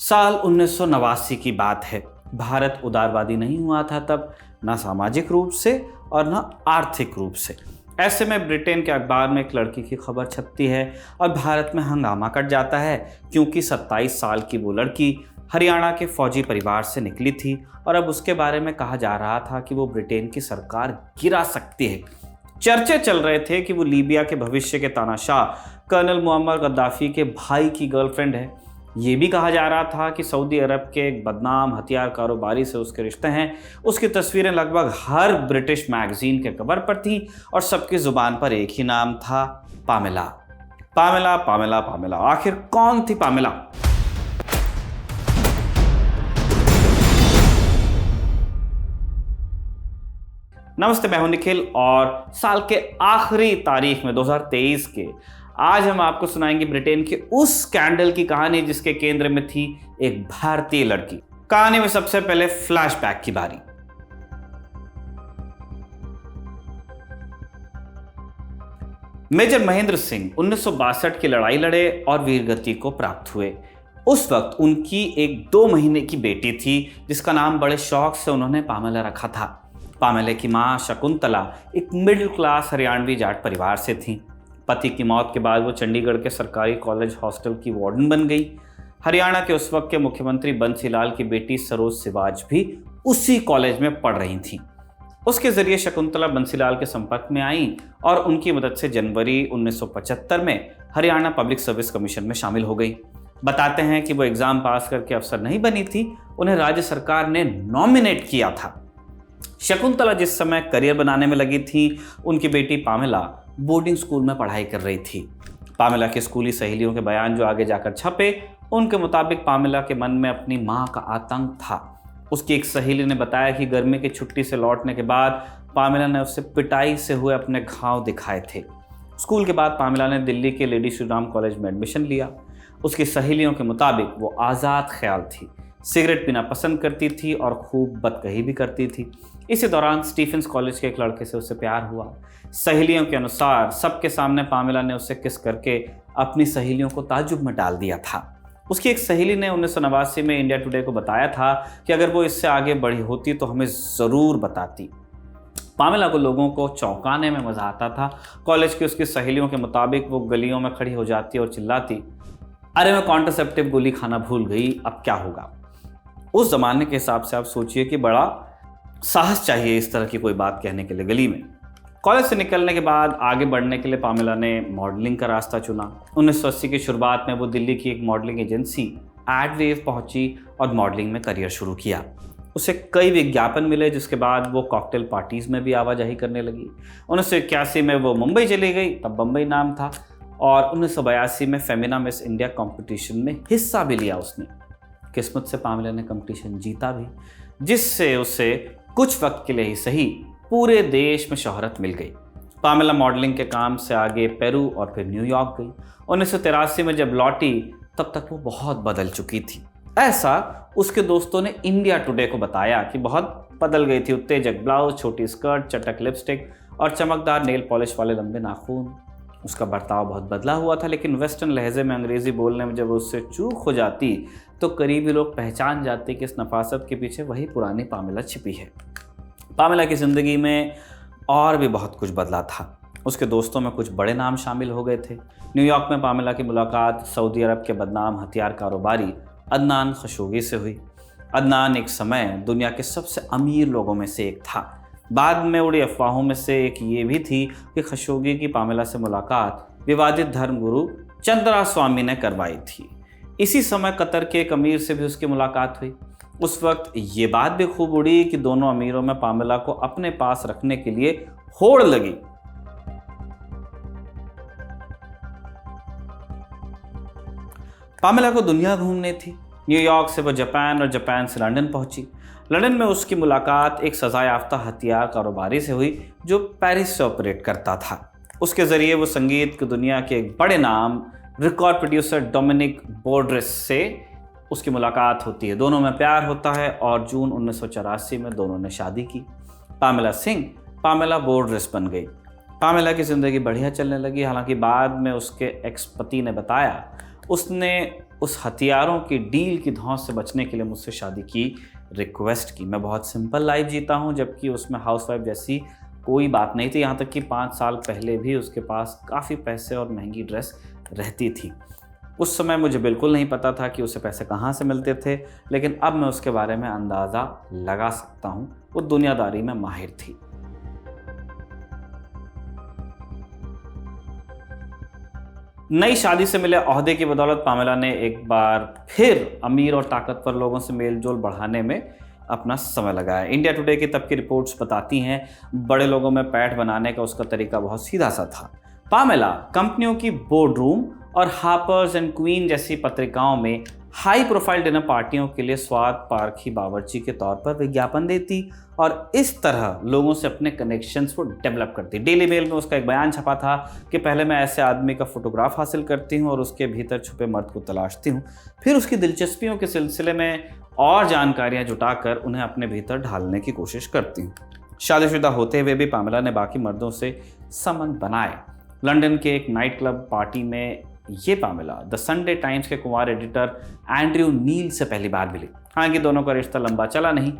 साल 1989 की बात है। भारत उदारवादी नहीं हुआ था तब, ना सामाजिक रूप से और ना आर्थिक रूप से। ऐसे में ब्रिटेन के अखबार में एक लड़की की खबर छपती है और भारत में हंगामा कट जाता है, क्योंकि 27 साल की वो लड़की हरियाणा के फौजी परिवार से निकली थी और अब उसके बारे में कहा जा रहा था कि वो ब्रिटेन की सरकार गिरा सकती है। चर्चे चल रहे थे कि वो लीबिया के भविष्य के तानाशाह कर्नल मुअम्मर गद्दाफी के भाई की गर्लफ्रेंड है। ये भी कहा जा रहा था कि सऊदी अरब के एक बदनाम हथियार कारोबारी से उसके रिश्ते हैं। उसकी तस्वीरें लगभग हर ब्रिटिश मैगजीन के कवर पर थी और सबकी जुबान पर एक ही नाम था, पामेला। पामेला पामेला पामेला, आखिर कौन थी पामेला? नमस्ते, मैं हूं निखिल और साल के आखिरी तारीख में 2023 के आज हम आपको सुनाएंगे ब्रिटेन के उस स्कैंडल की कहानी जिसके केंद्र में थी एक भारतीय लड़की। कहानी में सबसे पहले फ्लैशबैक की बारी। मेजर महेंद्र सिंह 1962 की लड़ाई लड़े और वीरगति को प्राप्त हुए। उस वक्त उनकी एक 2 महीने की बेटी थी जिसका नाम बड़े शौक से उन्होंने पामेला रखा था। पामेला की मां शकुंतला एक मिडिल क्लास हरियाणवी जाट परिवार से थी। पति की मौत के बाद वो चंडीगढ़ के सरकारी कॉलेज हॉस्टल की वार्डन बन गई। हरियाणा के उस वक्त के मुख्यमंत्री बंसीलाल की बेटी सरोज सिवाज भी उसी कॉलेज में पढ़ रही थी। उसके जरिए शकुंतला बंसीलाल के संपर्क में आई और उनकी मदद से जनवरी 1975 में हरियाणा पब्लिक सर्विस कमीशन में शामिल हो गई। बताते हैं कि वो एग्जाम पास करके अफसर नहीं बनी थी, उन्हें राज्य सरकार ने नॉमिनेट किया था। शकुंतला जिस समय करियर बनाने में लगी थी, उनकी बेटी पामेला बोर्डिंग स्कूल में पढ़ाई कर रही थी। पामेला की स्कूली सहेलियों के बयान जो आगे जाकर छपे, उनके मुताबिक पामेला के मन में अपनी मां का आतंक था। उसकी एक सहेली ने बताया कि गर्मी की छुट्टी से लौटने के बाद पामेला ने उससे पिटाई से हुए अपने घाव दिखाए थे। स्कूल के बाद पामेला ने दिल्ली के लेडी श्री राम कॉलेज में एडमिशन लिया। उसकी सहेलियों के मुताबिक वो आज़ाद ख्याल थी, सिगरेट पीना पसंद करती थी और खूब बदकही भी करती थी। इसी दौरान स्टीफेंस कॉलेज के एक लड़के से उससे प्यार हुआ। सहेलियों के अनुसार सबके सामने पामेला ने उससे किस करके अपनी सहेलियों को ताज्जुब में डाल दिया था। उसकी एक सहेली ने 1989 में इंडिया टुडे को बताया था कि अगर वो इससे आगे बढ़ी होती तो हमें ज़रूर बताती। पामेला को लोगों को चौंकाने में मज़ा आता था। कॉलेज की उसकी सहेलियों के मुताबिक वो गलियों में खड़ी हो जाती और चिल्लाती, अरे मैं कॉन्ट्रासेप्टिव गोली खाना भूल गई, अब क्या होगा। उस जमाने के हिसाब से आप सोचिए कि बड़ा साहस चाहिए इस तरह की कोई बात कहने के लिए गली में। कॉलेज से निकलने के बाद आगे बढ़ने के लिए पामेला ने मॉडलिंग का रास्ता चुना। 1980 की शुरुआत में वो दिल्ली की एक मॉडलिंग एजेंसी एडवेव पहुंची और मॉडलिंग में करियर शुरू किया। उसे कई विज्ञापन मिले, जिसके बाद वो कॉकटेल पार्टीज में भी आवाजाही करने लगी। 1981 में वो मुंबई चली गई, तब बम्बई नाम था, और 1982 में फेमिना मिस इंडिया कॉम्पिटिशन में हिस्सा भी लिया उसने। किस्मत से पामेला ने कंपटीशन जीता भी, जिससे उसे कुछ वक्त के लिए ही सही पूरे देश में शोहरत मिल गई। पामेला मॉडलिंग के काम से आगे पेरू और फिर न्यूयॉर्क गई। 1983 में जब लौटी तब तक वो बहुत बदल चुकी थी। ऐसा उसके दोस्तों ने इंडिया टुडे को बताया कि बहुत बदल गई थी। उत्तेजक ब्लाउज, छोटी स्कर्ट, चटक लिपस्टिक और चमकदार नेल पॉलिश वाले लंबे नाखून। उसका बर्ताव बहुत बदला हुआ था, लेकिन वेस्टर्न लहजे में अंग्रेजी बोलने में जब उससे चूक हो जाती तो करीबी लोग पहचान जाते कि इस नफासत के पीछे वही पुरानी पामेला छिपी है। पामेला की ज़िंदगी में और भी बहुत कुछ बदला था। उसके दोस्तों में कुछ बड़े नाम शामिल हो गए थे। न्यूयॉर्क में पामेला की मुलाकात सऊदी अरब के बदनाम हथियार कारोबारी अदनान खशोगी से हुई। अदनान एक समय दुनिया के सबसे अमीर लोगों में से एक था। बाद में उड़ी अफवाहों में से एक ये भी थी कि खशोगी की पामेला से मुलाकात विवादित धर्मगुरु चंद्रा स्वामी ने करवाई थी। इसी समय कतर के एक अमीर से भी उसकी मुलाकात हुई। उस वक्त ये बात भी खूब उड़ी कि दोनों अमीरों में पामेला को अपने पास रखने के लिए होड़ लगी। पामेला को दुनिया घूमनी थी। न्यूयॉर्क से वो जापान और जापान से लंदन पहुंची। लंदन में उसकी मुलाकात एक सजा याफ्ता हथियार कारोबारी से हुई जो पेरिस से ऑपरेट करता था। उसके जरिए वो संगीत की दुनिया के एक बड़े नाम रिकॉर्ड प्रोड्यूसर डोमिनिक बोर्ड्रेस से उसकी मुलाकात होती है। दोनों में प्यार होता है और जून 1984 में दोनों ने शादी की। पामेला सिंह पामेला बोर्ड्रेस बन गई। पामेला की ज़िंदगी बढ़िया चलने लगी। हालांकि बाद में उसके एक्स पति ने बताया उसने उस हथियारों की डील की धौंस से बचने के लिए मुझसे शादी की रिक्वेस्ट की। मैं बहुत सिंपल लाइफ जीता हूँ, जबकि उसमें हाउसवाइफ जैसी कोई बात नहीं थी। यहाँ तक कि 5 साल पहले भी उसके पास काफ़ी पैसे और महंगी ड्रेस रहती थी। उस समय मुझे बिल्कुल नहीं पता था कि उसे पैसे कहाँ से मिलते थे, लेकिन अब मैं उसके बारे में अंदाज़ा लगा सकता हूँ। वो दुनियादारी में माहिर थी। नई शादी से मिले ओहदे की बदौलत पामेला ने एक बार फिर अमीर और ताकतवर लोगों से मेलजोल बढ़ाने में अपना समय लगाया। इंडिया टुडे की तब की रिपोर्ट्स बताती हैं, बड़े लोगों में पैठ बनाने का उसका तरीका बहुत सीधा सा था। पामेला कंपनियों की बोर्ड रूम और हार्पर्स एंड क्वीन जैसी पत्रिकाओं में हाई प्रोफाइल डिनर पार्टियों के लिए स्वाद पारखी बावर्ची के तौर पर विज्ञापन देती और इस तरह लोगों से अपने कनेक्शंस को डेवलप करती। डेली मेल में उसका एक बयान छपा था कि पहले मैं ऐसे आदमी का फोटोग्राफ हासिल करती हूँ और उसके भीतर छुपे मर्द को तलाशती हूँ, फिर उसकी दिलचस्पियों के सिलसिले में और जानकारियाँ जुटाकर उन्हें अपने भीतर ढालने की कोशिश करती हूँ। शादीशुदा होते हुए भी पामेला ने बाकी मर्दों से संबंध बनाए। लंदन के एक नाइट क्लब पार्टी में ये पामेला द संडे टाइम्स के कुंवार एडिटर एंड्रयू नील से पहली बार मिली। हालांकि दोनों का रिश्ता लंबा चला नहीं।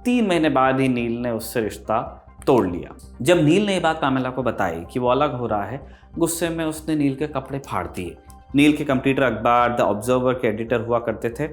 3 महीने बाद ही नील ने उससे रिश्ता तोड़ लिया। जब नील ने ये बात पामेला को बताई कि वो अलग हो रहा है, गुस्से में उसने नील के कपड़े फाड़ दिए। नील के कंप्यूटर अखबार द ऑब्जर्वर के एडिटर हुआ करते थे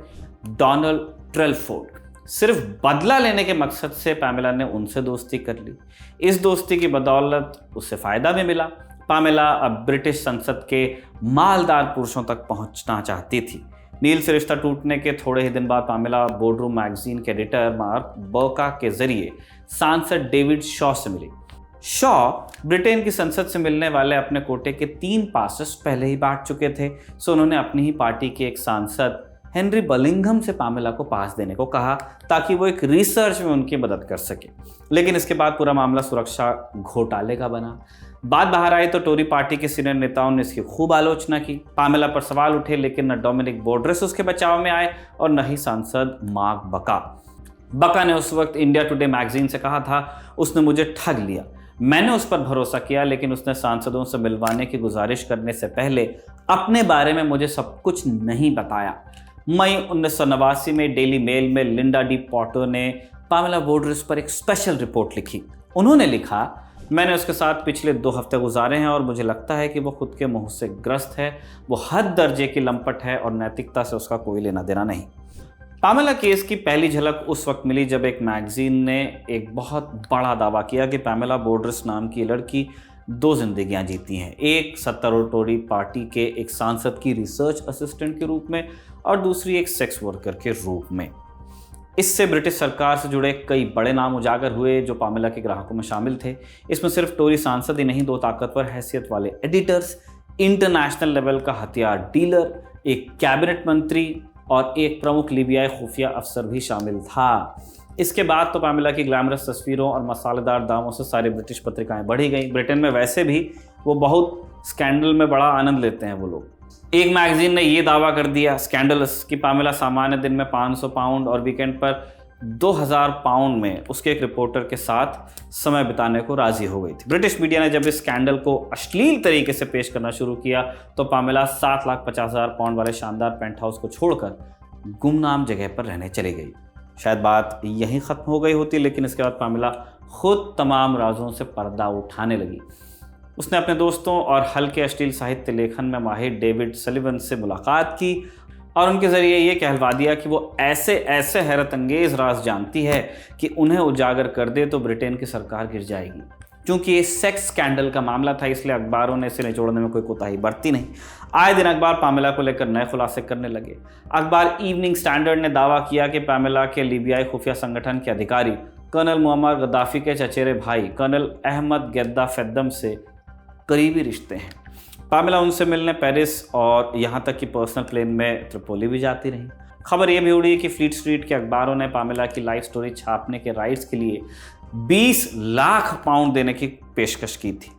डोनाल्ड ट्रेलफोर्ड। सिर्फ बदला लेने के मकसद से पामेला ने उनसे दोस्ती कर ली। इस दोस्ती की बदौलत उसे फायदा भी मिला। पामेला अब ब्रिटिश संसद के मालदार पुरुषों तक पहुंचना चाहती थी। नील से रिश्ता टूटने के थोड़े ही दिन बाद पामेला बोर्डरूम मैगजीन के एडिटर मार्क बर्का के जरिए सांसद डेविड शॉ से मिली। शॉ ब्रिटेन की संसद से मिलने वाले अपने कोटे के 3 पासेस पहले ही बांट चुके थे, सो उन्होंने अपनी ही पार्टी के एक सांसद हेनरी बलिंघम से पामेला को पास देने को कहा ताकि वो एक रिसर्च में उनकी मदद कर सके। लेकिन इसके बाद पूरा मामला सुरक्षा घोटाले का बना। बात बाहर आई तो टोरी पार्टी के सीनियर नेताओं ने इसकी खूब आलोचना की। पामेला पर सवाल उठे, लेकिन न डोमिनिक बोर्ड्रेस उसके बचाव में आए और न ही सांसद मार्क बका ने उस वक्त इंडिया टुडे मैगजीन से कहा था, उसने मुझे ठग लिया। मैंने उस पर भरोसा किया, लेकिन उसने सांसदों से मिलवाने की गुजारिश करने से पहले अपने बारे में मुझे सब कुछ नहीं बताया। मई 1989 में डेली मेल में लिंडा डी पॉटर ने पामेला बोर्ड्रेस पर एक स्पेशल रिपोर्ट लिखी। उन्होंने लिखा, मैंने उसके साथ पिछले 2 हफ्ते गुजारे हैं और मुझे लगता है कि वो खुद के मुंह से ग्रस्त है। वो हद दर्जे की लंपट है और नैतिकता से उसका कोई लेना देना नहीं। पामेला केस की पहली झलक उस वक्त मिली जब एक मैगजीन ने एक बहुत बड़ा दावा किया कि पामेला बोर्ड्रेस नाम की लड़की 2 जिंदगियां जीती हैं, एक सत्तारूढ़ टोरी पार्टी के एक सांसद की रिसर्च असिस्टेंट के रूप में और दूसरी एक सेक्स वर्कर के रूप में। इससे ब्रिटिश सरकार से जुड़े कई बड़े नाम उजागर हुए जो पामेला के ग्राहकों में शामिल थे। इसमें सिर्फ टोरी सांसद ही नहीं, 2 ताकतवर हैसियत वाले एडिटर्स, इंटरनेशनल लेवल का हथियार डीलर, एक कैबिनेट मंत्री और एक प्रमुख लीबियाई खुफिया अफसर भी शामिल था। इसके बाद तो पामेला की ग्लैमरस तस्वीरों और मसालेदार दामों से सारी ब्रिटिश पत्रिकाएं बढ़ी गई। ब्रिटेन में वैसे भी वो बहुत स्कैंडल में बड़ा आनंद लेते हैं वो लोग। एक मैगजीन ने ये दावा कर दिया, स्कैंडलस, कि पामेला सामान्य दिन में 500 पाउंड और वीकेंड पर 2000 पाउंड में उसके एक रिपोर्टर के साथ समय बिताने को राजी हो गई थी। ब्रिटिश मीडिया ने जब इस स्कैंडल को अश्लील तरीके से पेश करना शुरू किया तो पामेला 7,50,000 पाउंड वाले शानदार पेंट हाउस को छोड़कर गुमनाम जगह पर रहने चली गई। शायद बात यहीं ख़त्म हो गई होती, लेकिन इसके बाद पामेला खुद तमाम राजों से पर्दा उठाने लगी। उसने अपने दोस्तों और हल्के अश्लील साहित्य लेखन में माहिर डेविड सलिवन से मुलाकात की और उनके ज़रिए ये कहलवा दिया कि वो ऐसे ऐसे हैरत अंगेज़ राज जानती है कि उन्हें उजागर कर दे तो ब्रिटेन की सरकार गिर जाएगी। क्योंकि ये सेक्स स्कैंडल का मामला था, इसलिए अखबारों ने इसे निचोड़ने में कोई कोताही बरती नहीं। आए दिन अखबार पामेला को लेकर नए खुलासे करने लगे। अखबार इवनिंग स्टैंडर्ड ने दावा किया कि पामेला के लीबियाई खुफिया संगठन के अधिकारी कर्नल मुअम्मर गद्दाफी के चचेरे भाई कर्नल अहमद गेद्दा फेद्दम से करीबी रिश्ते हैं। पामेला उनसे मिलने पेरिस और यहाँ तक कि पर्सनल प्लेन में त्रिपोली भी जाती रही। खबर यह भी उड़ी कि फ्लीट स्ट्रीट के अखबारों ने पामेला की लाइफ स्टोरी छापने के राइट्स के लिए 20 लाख पाउंड देने की पेशकश की थी।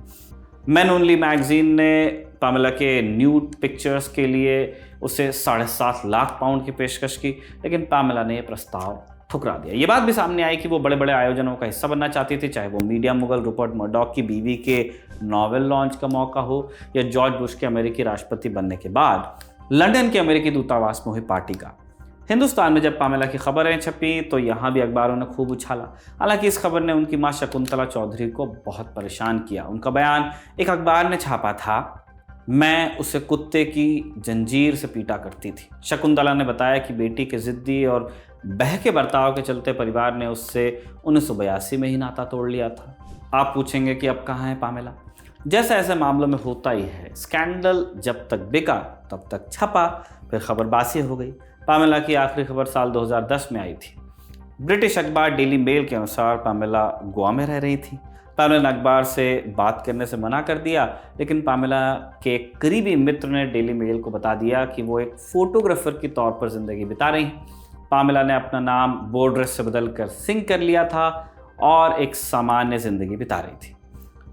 मैन ओनली मैगजीन ने पामेला के न्यूड पिक्चर्स के लिए उसे 7.5 लाख पाउंड की पेशकश की, लेकिन पामेला ने यह प्रस्ताव ठुकरा दिया। ये बात भी सामने आई कि वो बड़े बड़े आयोजनों का हिस्सा बनना चाहती थी, चाहे वो मीडिया मुगल रूपर्ट मर्डॉक की बीवी के नॉवेल लॉन्च का मौका हो या जॉर्ज बुश के अमेरिकी राष्ट्रपति बनने के बाद लंदन के अमेरिकी दूतावास में हुई पार्टी का। हिंदुस्तान में जब पामेला की खबरें छपी तो यहाँ भी अखबारों ने खूब उछाला। हालांकि इस खबर ने उनकी मां शकुंतला चौधरी को बहुत परेशान किया। उनका बयान एक अखबार ने छापा था, मैं उसे कुत्ते की जंजीर से पीटा करती थी। शकुंतला ने बताया कि बेटी के जिद्दी और बहके बर्ताव के चलते परिवार ने उससे 1982 में ही नाता तोड़ लिया था। आप पूछेंगे कि अब कहाँ है पामेला? जैसा ऐसे मामलों में होता ही है, स्कैंडल जब तक बिका तब तक छपा, फिर खबर बासी हो गई। पामेला की आखिरी खबर साल 2010 में आई थी। ब्रिटिश अखबार डेली मेल के अनुसार पामेला गोवा में रह रही थी। पामेला ने अखबार से बात करने से मना कर दिया, लेकिन पामेला के एक करीबी मित्र ने डेली मेल को बता दिया कि वो एक फोटोग्राफर के तौर पर जिंदगी बिता रही हैं। पामेला ने अपना नाम बोर्ड्रेस से बदलकर सिंह कर लिया था और एक सामान्य जिंदगी बिता रही थी।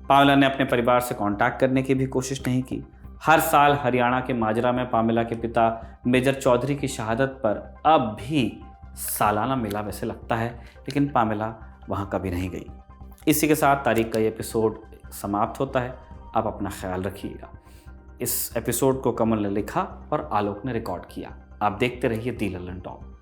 पामेला ने अपने परिवार से कांटेक्ट करने की भी कोशिश नहीं की। हर साल हरियाणा के माजरा में पामेला के पिता मेजर चौधरी की शहादत पर अब भी सालाना मेला वैसे लगता है, लेकिन पामेला वहां कभी नहीं गई। इसी के साथ तारीख का ये एपिसोड समाप्त होता है। आप अपना ख्याल रखिएगा। इस एपिसोड को कमल ने लिखा और आलोक ने रिकॉर्ड किया। आप देखते रहिए दी लल्लन टॉक।